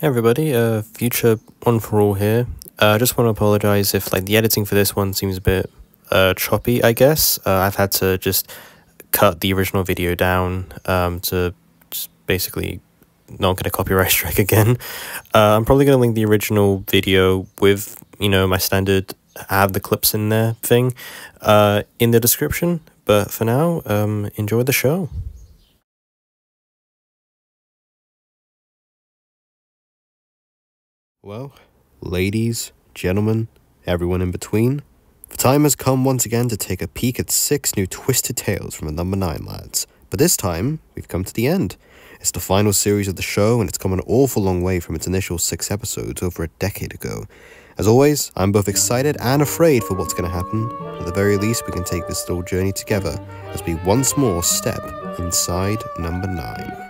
Hey everybody, future one for all here. I just want to apologize if the editing for this one seems a bit choppy, I guess. I've had to just cut the original video down to just basically not get a copyright strike again. I'm probably going to link the original video with, my standard have the clips in there thing in the description. But for now, enjoy the show. Well, ladies, gentlemen, everyone in between, the time has come once again to take a peek at 6 new twisted tales from the number 9 lads. But this time, we've come to the end. It's the final series of the show, and it's come an awful long way from its initial 6 episodes over a decade ago. As always, I'm both excited and afraid for what's going to happen. At the very least, we can take this little journey together as we once more step inside number 9.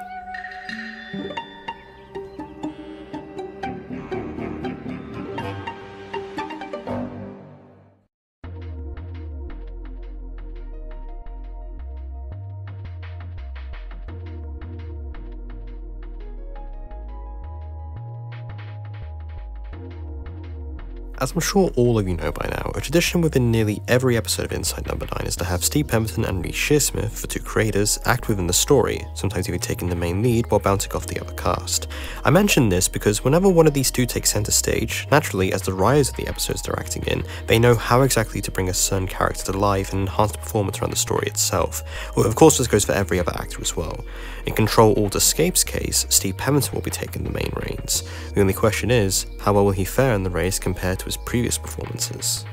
As I'm sure all of you know by now, a tradition within nearly every episode of Inside Number 9 is to have Steve Pemberton and Reece Shearsmith, the two creators, act within the story, sometimes even taking the main lead while bouncing off the other cast. I mention this because whenever one of these two takes center stage, naturally as the writers of the episodes they're acting in, they know how exactly to bring a certain character to life and enhance the performance around the story itself. Well, of course this goes for every other actor as well. In Control-Alt-Escape's case, Steve Pemberton will be taking the main reins. The only question is, how well will he fare in the race compared to his previous performances?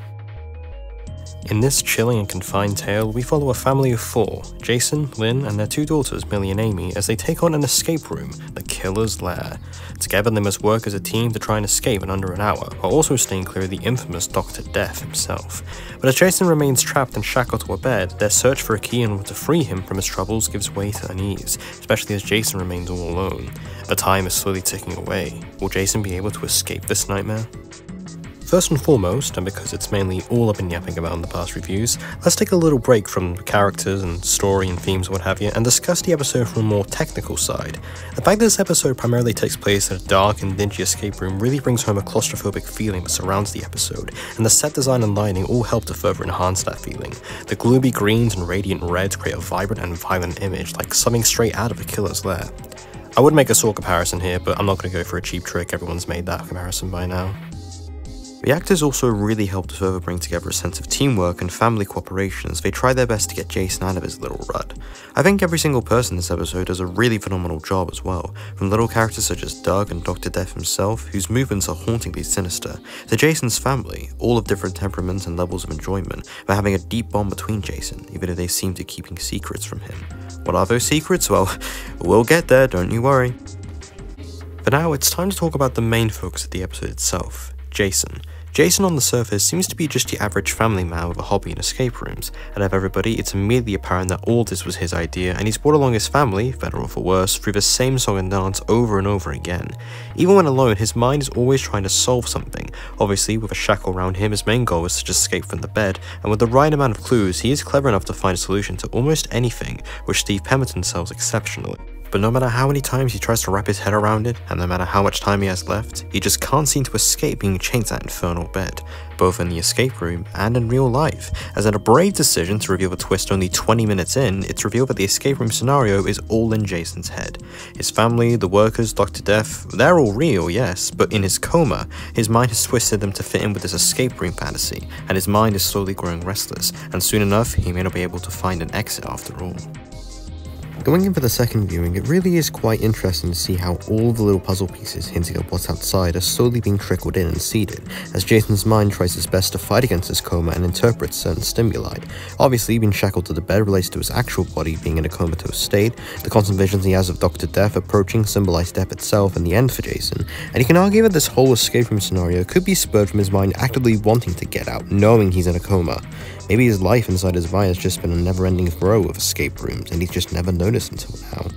In this chilling and confined tale, we follow a family of 4, Jason, Lynn, and their 2 daughters, Millie and Amy, as they take on an escape room, the Killer's Lair. Together they must work as a team to try and escape in under an hour, while also staying clear of the infamous Dr. Death himself. But as Jason remains trapped and shackled to a bed, their search for a key in order to free him from his troubles gives way to unease, especially as Jason remains all alone. The time is slowly ticking away. Will Jason be able to escape this nightmare? First and foremost, and because it's mainly all I've been yapping about in the past reviews, let's take a little break from the characters and story and themes and what have you, and discuss the episode from a more technical side. The fact that this episode primarily takes place in a dark and dingy escape room really brings home a claustrophobic feeling that surrounds the episode, and the set design and lighting all help to further enhance that feeling. The gloomy greens and radiant reds create a vibrant and violent image, like something straight out of a killer's lair. I would make a Saw comparison here, but I'm not going to go for a cheap trick, everyone's made that comparison by now. The actors also really help to further bring together a sense of teamwork and family cooperation as they try their best to get Jason out of his little rut. I think every single person in this episode does a really phenomenal job as well, from little characters such as Doug and Dr. Death himself, whose movements are hauntingly sinister, to Jason's family, all of different temperaments and levels of enjoyment, but having a deep bond between Jason, even if they seem to be keeping secrets from him. What are those secrets? Well, we'll get there, don't you worry. For now, it's time to talk about the main focus of the episode itself, Jason. Jason on the surface seems to be just your average family man with a hobby in escape rooms, and of everybody it's immediately apparent that all this was his idea and he's brought along his family, better or for worse, through the same song and dance over and over again. Even when alone, his mind is always trying to solve something. Obviously, with a shackle around him, his main goal is to just escape from the bed, and with the right amount of clues, he is clever enough to find a solution to almost anything, which Steve Pemberton sells exceptionally. But no matter how many times he tries to wrap his head around it, and no matter how much time he has left, he just can't seem to escape being chained to that infernal bed, both in the escape room and in real life, as in a brave decision to reveal the twist only 20 minutes in, it's revealed that the escape room scenario is all in Jason's head. His family, the workers, Dr. Death, they're all real, yes, but in his coma, his mind has twisted them to fit in with this escape room fantasy, and his mind is slowly growing restless, and soon enough, he may not be able to find an exit after all. Going in for the second viewing, it really is quite interesting to see how all the little puzzle pieces hinting at what's outside are slowly being trickled in and seeded, as Jason's mind tries his best to fight against his coma and interpret certain stimuli. Obviously, being shackled to the bed relates to his actual body being in a comatose state, the constant visions he has of Dr. Death approaching symbolize death itself and the end for Jason, and you can argue that this whole escape room scenario could be spurred from his mind actively wanting to get out, knowing he's in a coma. Maybe his life inside his mind has just been a never-ending throw of escape rooms, and he's just never noticed until now.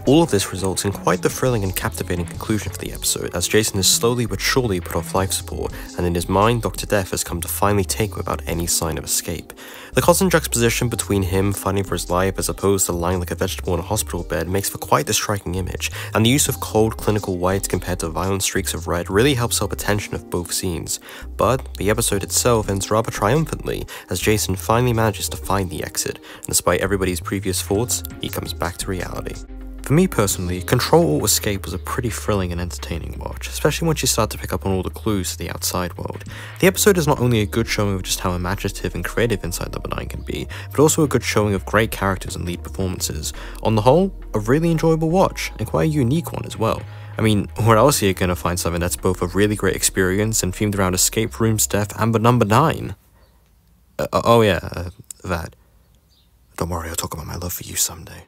All of this results in quite the thrilling and captivating conclusion for the episode, as Jason is slowly but surely put off life support, and in his mind, Dr. Death has come to finally take him without any sign of escape. The constant juxtaposition between him fighting for his life as opposed to lying like a vegetable in a hospital bed makes for quite the striking image, and the use of cold clinical white compared to violent streaks of red really helps help attention of both scenes. But the episode itself ends rather triumphantly, as Jason finally manages to find the exit, and despite everybody's previous thoughts, he comes back to reality. For me personally, Control-Alt-Escape was a pretty thrilling and entertaining watch, especially once you start to pick up on all the clues to the outside world. The episode is not only a good showing of just how imaginative and creative Inside Number 9 can be, but also a good showing of great characters and lead performances. On the whole, a really enjoyable watch, and quite a unique one as well. I mean, where else are you gonna find something that's both a really great experience and themed around escape rooms, death, and the number 9? That. Don't worry, I'll talk about my love for you someday.